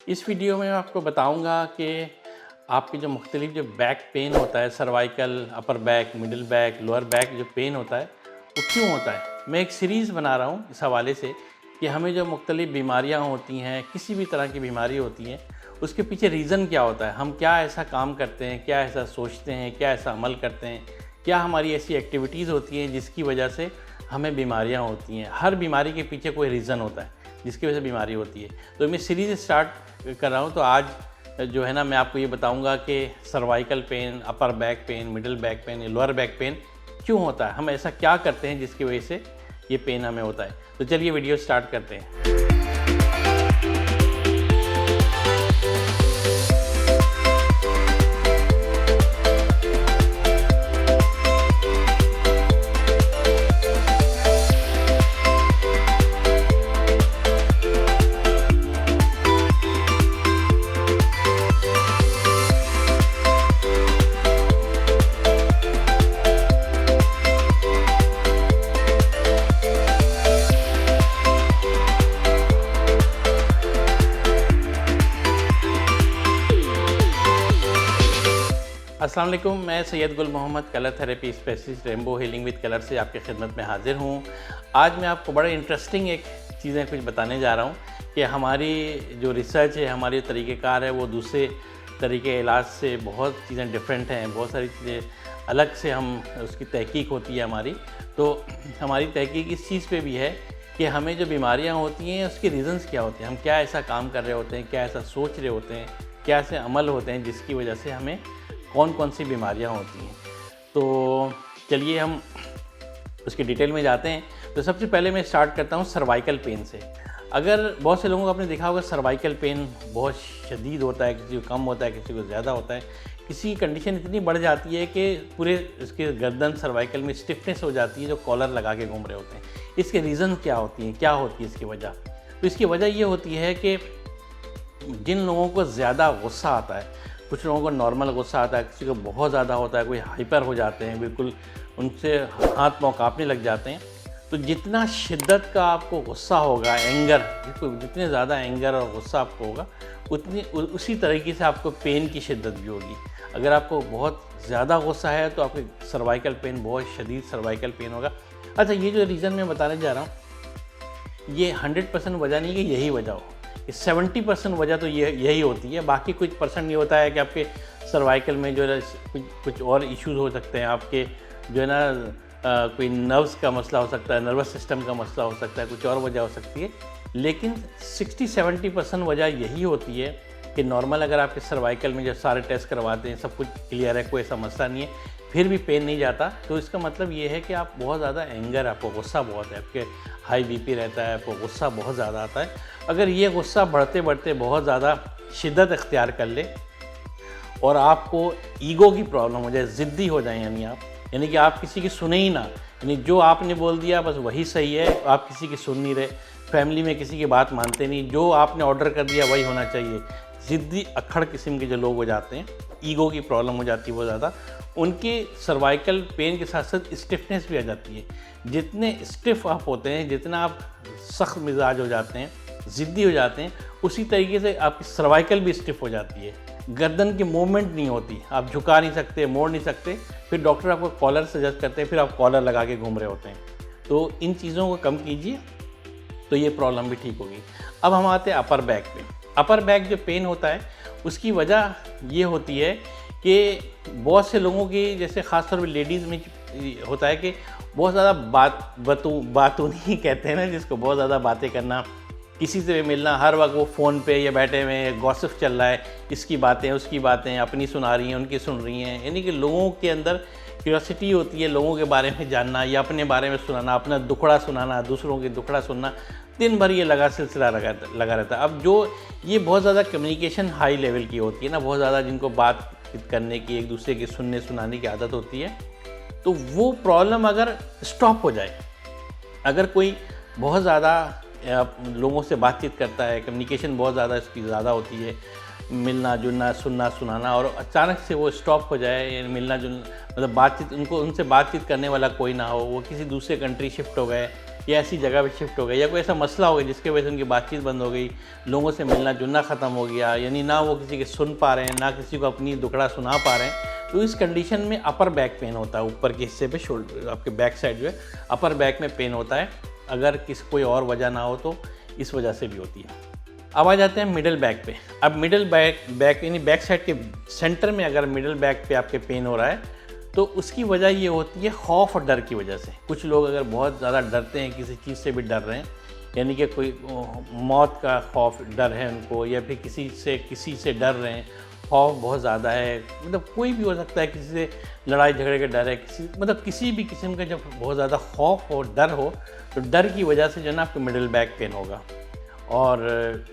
इस वीडियो में मैं आपको बताऊंगा कि आपके जो मुख्तलिफ जो बैक पेन होता है, cervical, upper back, middle back, lower back जो पेन होता है वो क्यों होता है। मैं एक सीरीज़ बना रहा हूँ इस हवाले से कि हमें जो मुख्तलिफ बीमारियाँ होती हैं, किसी भी तरह की बीमारी होती हैं, उसके पीछे रीज़न क्या होता है। हम क्या ऐसा काम करते हैं, क्या ऐसा सोचते हैं, क्या ऐसा अमल करते हैं, क्या हमारी ऐसी एक्टिविटीज़ होती हैं जिसकी वजह से हमें बीमारियाँ होती हैं। हर बीमारी के पीछे कोई रीज़न होता है जिसकी वजह से बीमारी होती है। तो मैं सीरीज़ स्टार्ट कर रहा हूँ। तो आज जो है ना, मैं आपको ये बताऊँगा कि cervical pain, upper back pain, middle back pain, lower back pain क्यों होता है, हम ऐसा क्या करते हैं जिसकी वजह से ये पेन हमें होता है। तो चलिए वीडियो स्टार्ट करते हैं। अस्सलाम वालेकुम, मैं Syed Gul Mohammad, colour therapy specialist, rainbow healing with colour से आपकी खिदमत में हाज़िर हूँ। आज मैं आपको बड़े इंटरेस्टिंग एक चीज़ें कुछ बताने जा रहा हूँ कि हमारी जो रिसर्च है, हमारी तरीक़ेकार है, वो दूसरे तरीके इलाज से बहुत चीज़ें डिफरेंट हैं। बहुत सारी चीज़ें अलग से हम उसकी तहकीक होती है हमारी। तो हमारी तहकीक इस चीज़ पर भी है कि हमें जो बीमारियाँ होती हैं उसके रीज़न्स क्या होते हैं, हम क्या ऐसा काम कर रहे होते हैं, क्या ऐसा सोच रहे होते हैं, क्या ऐसे अमल होते हैं जिसकी वजह से हमें कौन कौन सी बीमारियां होती हैं। तो चलिए हम उसकी डिटेल में जाते हैं। तो सबसे पहले मैं स्टार्ट करता हूं सर्वाइकल पेन से। अगर बहुत से लोगों को आपने देखा होगा सर्वाइकल पेन बहुत शदीद होता है, किसी को कम होता है, किसी को ज़्यादा होता है। किसी की कंडीशन इतनी बढ़ जाती है कि पूरे इसके गर्दन सर्वाइकल में स्टिफनेस हो जाती है, जो कॉलर लगा के घूम रहे होते हैं। इसके रीज़न क्या होती हैं, क्या होती है इसकी वजह? तो इसकी वजह ये होती है कि जिन लोगों को ज़्यादा गुस्सा आता है, कुछ लोगों को नॉर्मल गुस्सा आता है, किसी को बहुत ज़्यादा होता है, कोई हाइपर हो जाते हैं, बिल्कुल उनसे हाथ पाँव काँपने लग जाते हैं। तो जितना शिद्दत का आपको गुस्सा होगा, एंगर, जितने ज़्यादा एंगर और गुस्सा आपको होगा, उतनी उसी तरीके से आपको पेन की शिद्दत भी होगी। अगर आपको बहुत ज़्यादा गुस्सा है तो आपके सर्वाइकल पेन, बहुत शदीद सर्वाइकल पेन होगा। अच्छा, ये जो रीज़न मैं बताने जा रहा हूँ, ये 100% वजह नहीं कि यही वजह हो। 70% वजह तो यही होती है। बाकी कुछ परसेंट ये होता है कि आपके सर्वाइकल में जो है कुछ और इश्यूज़ हो सकते हैं। आपके जो है ना कोई नर्व्स का मसला हो सकता है, नर्वस सिस्टम का मसला हो सकता है, कुछ और वजह हो सकती है। लेकिन 60-70% वजह यही होती है कि नॉर्मल अगर आपके सर्वाइकल में जब सारे टेस्ट करवाते हैं, सब कुछ क्लियर है, कोई ऐसा मसला नहीं है, फिर भी पेन नहीं जाता, तो इसका मतलब ये है कि आप बहुत ज़्यादा एंगर, आपको गुस्सा बहुत है, आपके हाई बीपी रहता है, आपको गुस्सा बहुत ज़्यादा आता है। अगर ये गुस्सा बढ़ते बढ़ते बहुत ज़्यादा शिद्दत इख्तियार कर ले और आपको ईगो की प्रॉब्लम हो जाए, ज़िद्दी हो जाए, यानी कि आप किसी की सुने ही ना, यानी जो आपने बोल दिया बस वही सही है, आप किसी की सुन नहीं रहे, फैमिली में किसी की बात मानते नहीं, जो आपने ऑर्डर कर दिया वही होना चाहिए। ज़िद्दी अक्खड़ किस्म के जो लोग हो जाते हैं, ईगो की प्रॉब्लम हो जाती है बहुत ज़्यादा, उनके सर्वाइकल पेन के साथ साथ स्टिफनेस भी आ जाती है। जितने स्टिफ आप होते हैं, जितना आप सख्त मिजाज हो जाते हैं, ज़िद्दी हो जाते हैं, उसी तरीके से आपकी सर्वाइकल भी स्टिफ हो जाती है। गर्दन की मूवमेंट नहीं होती, आप झुका नहीं सकते, मोड़ नहीं सकते, फिर डॉक्टर आपको कॉलर सजेस्ट करते हैं, फिर आप कॉलर लगा के घूम रहे होते हैं। तो इन चीज़ों को कम कीजिए तो ये प्रॉब्लम भी ठीक होगी। अब हम आते हैं अपर बैक पे। अपर बैक जो पेन होता है उसकी वजह ये होती है कि बहुत से लोगों की, जैसे ख़ासतौर पर लेडीज़ में होता है कि बहुत ज़्यादा बातूनी कहते हैं ना, जिसको बहुत ज़्यादा बातें करना, किसी से भी मिलना, हर वक्त वो फ़ोन पे या बैठे हुए गॉसिप चल रहा है, इसकी बातें उसकी बातें, अपनी सुना रही हैं, उनकी सुन रही हैं। यानी कि लोगों के अंदर क्यूरियोसिटी होती है लोगों के बारे में जानना या अपने बारे में सुनाना, अपना दुखड़ा सुनाना, दूसरों की दुखड़ा सुनना, दिन भर ये सिलसिला लगा रहता है। अब जो ये बहुत ज़्यादा कम्युनिकेशन हाई लेवल की होती है ना, बहुत ज़्यादा जिनको बात करने की, एक दूसरे की सुनने सुनाने की आदत होती है, तो वो प्रॉब्लम अगर स्टॉप हो जाए, अगर कोई बहुत ज़्यादा लोगों से बातचीत करता है, कम्युनिकेशन बहुत ज़्यादा इसकी ज़्यादा होती है, मिलना जुलना, सुनना सुनाना, और अचानक से वो स्टॉप हो जाए, यानी मिलना जुलना मतलब बातचीत, उनसे बातचीत करने वाला कोई ना हो, वो किसी दूसरे कंट्री शिफ्ट हो गए या ऐसी जगह पे शिफ्ट हो गए, या कोई ऐसा मसला हो गया जिसकी वजह से उनकी बातचीत बंद हो गई, लोगों से मिलना जुलना ख़त्म हो गया, यानी ना वो किसी के सुन पा रहे हैं, ना किसी को अपनी दुखड़ा सुना पा रहे हैं, तो इस कंडीशन में अपर बैक पेन होता है। ऊपर के हिस्से पे शोल्डर, आपके बैक साइड जो है अपर बैक में पेन होता है। अगर कोई और वजह ना हो तो इस वजह से भी होती है। अब आ जाते हैं मिडिल बैक पे। अब मिडिल बैक यानी बैक साइड के सेंटर में अगर मिडिल बैक पे आपके पेन हो रहा है तो उसकी वजह ये होती है खौफ और डर की वजह से। कुछ लोग अगर बहुत ज़्यादा डरते हैं, किसी चीज़ से भी डर रहे हैं, यानी कि कोई मौत का खौफ डर है उनको, या फिर किसी से डर रहे हैं, खौफ बहुत ज़्यादा है, मतलब कोई भी हो सकता है, किसी से लड़ाई झगड़े का डर है, किसी भी किस्म का जब बहुत ज़्यादा खौफ और डर हो तो डर की वजह से जो है ना आपको मिडिल बैक पेन होगा। और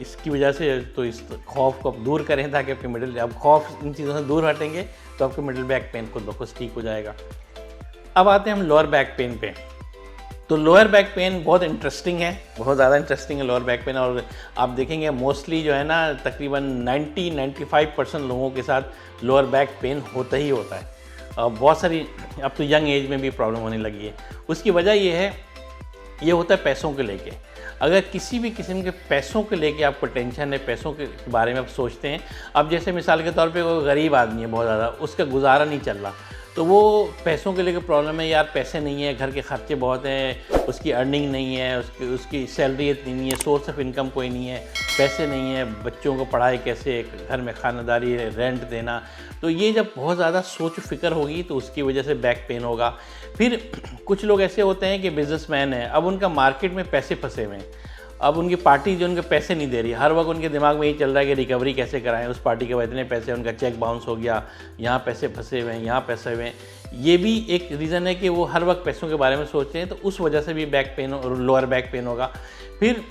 इसकी वजह से तो इस खौफ को आप दूर करें ताकि आपके अब खौफ इन चीज़ों से दूर हटेंगे तो आपके मिडिल बैक पेन खुद ब खुद ठीक हो जाएगा। अब आते हैं हम लोअर बैक पेन पे। तो लोअर बैक पेन बहुत इंटरेस्टिंग है, बहुत ज़्यादा इंटरेस्टिंग है लोअर बैक पेन। और आप देखेंगे मोस्टली जो है ना तकरीबन 90-95% लोगों के साथ लोअर बैक पेन होता ही होता है। बहुत सारी अब तो यंग एज में भी प्रॉब्लम होने लगी है। उसकी वजह ये होता है पैसों के लेके। अगर किसी भी किस्म के पैसों के लेके आपको टेंशन है, पैसों के बारे में आप सोचते हैं, अब जैसे मिसाल के तौर पे कोई गरीब आदमी है बहुत ज़्यादा, उसका गुजारा नहीं चल रहा, तो वो पैसों के लेके प्रॉब्लम है, यार पैसे नहीं है, घर के खर्चे बहुत हैं, उसकी अर्निंग नहीं है, उसकी सैलरी इतनी नहीं है, सोर्स ऑफ इनकम कोई नहीं है, पैसे नहीं है, बच्चों को पढ़ाई कैसे, घर में खानादारी, रेंट देना। तो ये जब बहुत ज़्यादा सोच फिक्र होगी तो उसकी वजह से बैक पेन होगा। फिर कुछ लोग ऐसे होते हैं कि बिजनेसमैन हैं, अब उनका मार्केट में पैसे फंसे हुए हैं, अब उनकी पार्टी जो उनके पैसे नहीं दे रही, हर वक्त उनके दिमाग में यही चल रहा है कि रिकवरी कैसे कराएं, उस पार्टी के इतने पैसे, उनका चेक बाउंस हो गया, यहाँ पैसे फंसे हुए हैं, यहाँ पैसे हुए हैं। ये भी एक रीज़न है कि वो हर वक्त पैसों के बारे में सोचते हैं, तो उस वजह से भी बैक पेन और लोअर बैक पेन होगा। फिर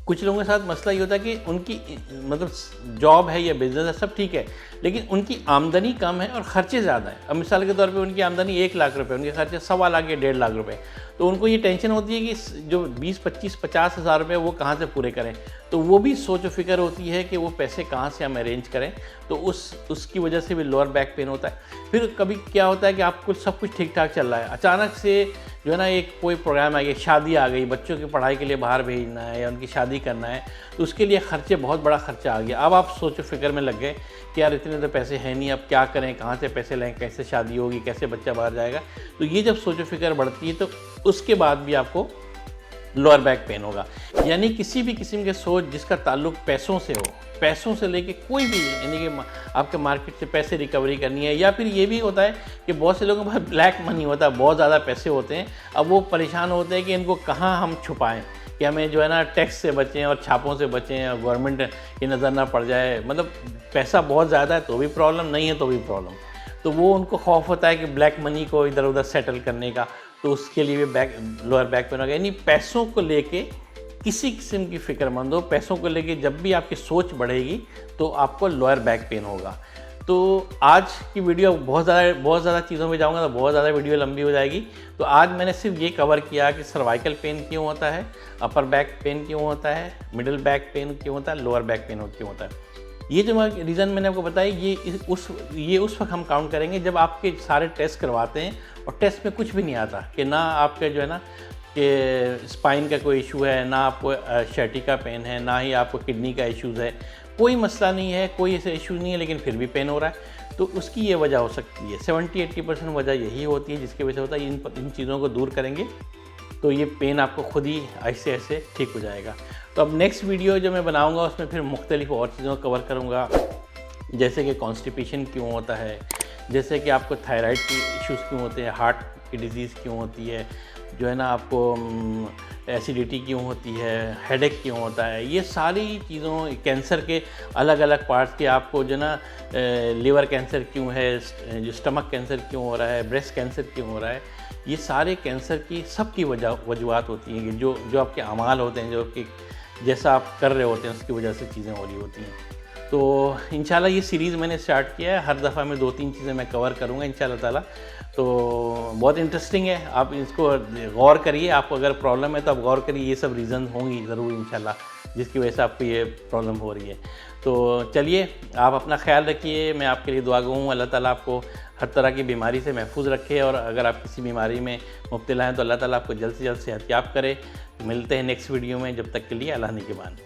कुछ लोगों के साथ मसला ये होता है कि उनकी मतलब जॉब है या बिज़नेस है, सब ठीक है, लेकिन उनकी आमदनी कम है और ख़र्चे ज़्यादा है। अब मिसाल के तौर पे उनकी आमदनी 1 लाख रुपए, उनके खर्चे 1.25 लाख या 1.5 लाख रुपए, तो उनको ये टेंशन होती है कि जो 20-25-50 हज़ार रुपये वो कहाँ से पूरे करें। तो वो भी सोच फिक्र होती है कि वो पैसे कहाँ से हम अरेंज करें, तो उसकी वजह से भी लोअर बैक पेन होता है। फिर कभी क्या होता है कि आपको सब कुछ ठीक ठाक चल रहा है, अचानक से जो है ना एक कोई प्रोग्राम आ गया, शादी आ गई, बच्चों की पढ़ाई के लिए बाहर भेजना है या उनकी शादी करना है, तो उसके लिए खर्चे, बहुत बड़ा खर्चा आ गया। अब आप सोचो फिक्र में लग गए कि यार इतने तो पैसे हैं नहीं, अब क्या करें, कहाँ से पैसे लें, कैसे शादी होगी, कैसे बच्चा बाहर जाएगा। तो ये जब सोचो फिक्र बढ़ती है तो उसके बाद भी आपको लोअर बैक पेन होगा। यानी किसी भी किस्म के सोच जिसका ताल्लुक पैसों से हो, पैसों से लेके कोई भी, यानी कि आपके मार्केट से पैसे रिकवरी करनी है, या फिर ये भी होता है कि बहुत से लोगों के पास ब्लैक मनी होता है, बहुत ज़्यादा पैसे होते हैं, अब वो परेशान होते हैं कि इनको कहाँ हम छुपाएं कि हमें जो है ना टैक्स से बचें और छापों से बचें और गवर्नमेंट की नज़र ना पड़ जाए। मतलब पैसा बहुत ज़्यादा है तो भी प्रॉब्लम, नहीं है तो भी प्रॉब्लम। तो वो उनको खौफ होता है कि ब्लैक मनी को इधर उधर सेटल करने का, तो उसके लिए भी लोअर बैक पेन होगा। यानी पैसों को लेके किसी किस्म की फ़िक्रमंद हो, पैसों को लेके जब भी आपकी सोच बढ़ेगी तो आपको लोअर बैक पेन होगा। तो आज की वीडियो बहुत ज़्यादा चीज़ों में जाऊंगा तो बहुत ज़्यादा वीडियो लंबी हो जाएगी। तो आज मैंने सिर्फ ये कवर किया कि सर्वाइकल पेन क्यों होता है, अपर बैक पेन क्यों होता है, मिडिल बैक पेन क्यों होता है, लोअर बैक पेन क्यों होता है। ये जो रीज़न मैंने आपको बताया ये उस वक्त हम काउंट करेंगे जब आपके सारे टेस्ट करवाते हैं और टेस्ट में कुछ भी नहीं आता कि ना आपके जो है ना कि स्पाइन का कोई इशू है, ना आपको शर्टी पेन है, ना ही आपको किडनी का इशूज़ है, कोई मसला नहीं है, कोई ऐसे इशू नहीं है, लेकिन फिर भी पेन हो रहा है। तो उसकी ये वजह हो सकती है, 70-80% वजह यही होती है जिसकी वजह से होता है। इन चीज़ों को दूर करेंगे तो ये पेन आपको खुद ही ऐसे ऐसे ठीक हो जाएगा। तो अब नेक्स्ट वीडियो जो मैं बनाऊंगा उसमें फिर मुख्तलिफ और चीज़ों को कवर करूंगा, जैसे कि कॉन्स्टिपेशन क्यों होता है, जैसे कि आपको थायराइड की इश्यूज़ क्यों होते हैं, हार्ट की डिज़ीज़ क्यों होती है, जो है ना आपको एसिडिटी क्यों होती है, हेडेक क्यों होता है, ये सारी चीज़ों, कैंसर के अलग अलग पार्ट्स के, आपको जो ना लिवर कैंसर क्यों है, जो स्टमक कैंसर क्यों हो रहा है, ब्रेस्ट कैंसर क्यों हो रहा है, ये सारे कैंसर की सबकी वजूहत होती हैं कि जो आपके अमाल होते हैं, जो कि जैसा आप कर रहे होते हैं उसकी वजह से चीज़ें हो रही होती हैं। तो इंशाल्लाह ये सीरीज़ मैंने स्टार्ट किया है, हर दफ़ा में 2-3 चीज़ें मैं कवर करूँगा इंशाल्लाह ताला। तो बहुत इंटरेस्टिंग है, आप इसको गौर करिए। आपको अगर प्रॉब्लम है तो आप गौर करिए, ये सब रीज़न होंगी ज़रूर इंशाल्लाह जिसकी वजह से आपको ये प्रॉब्लम हो रही है। तो चलिए, आप अपना ख्याल रखिए, मैं आपके लिए दुआ गो हूँ। अल्लाह ताला आपको हर तरह की बीमारी से महफूज रखे, और अगर आप किसी बीमारी में मुब्तला हैं तो अल्लाह ताला आपको जल्द से जल्द सेहतयाब करे। मिलते हैं नेक्स्ट वीडियो में, जब तक के लिए अल्लाह निगहबान।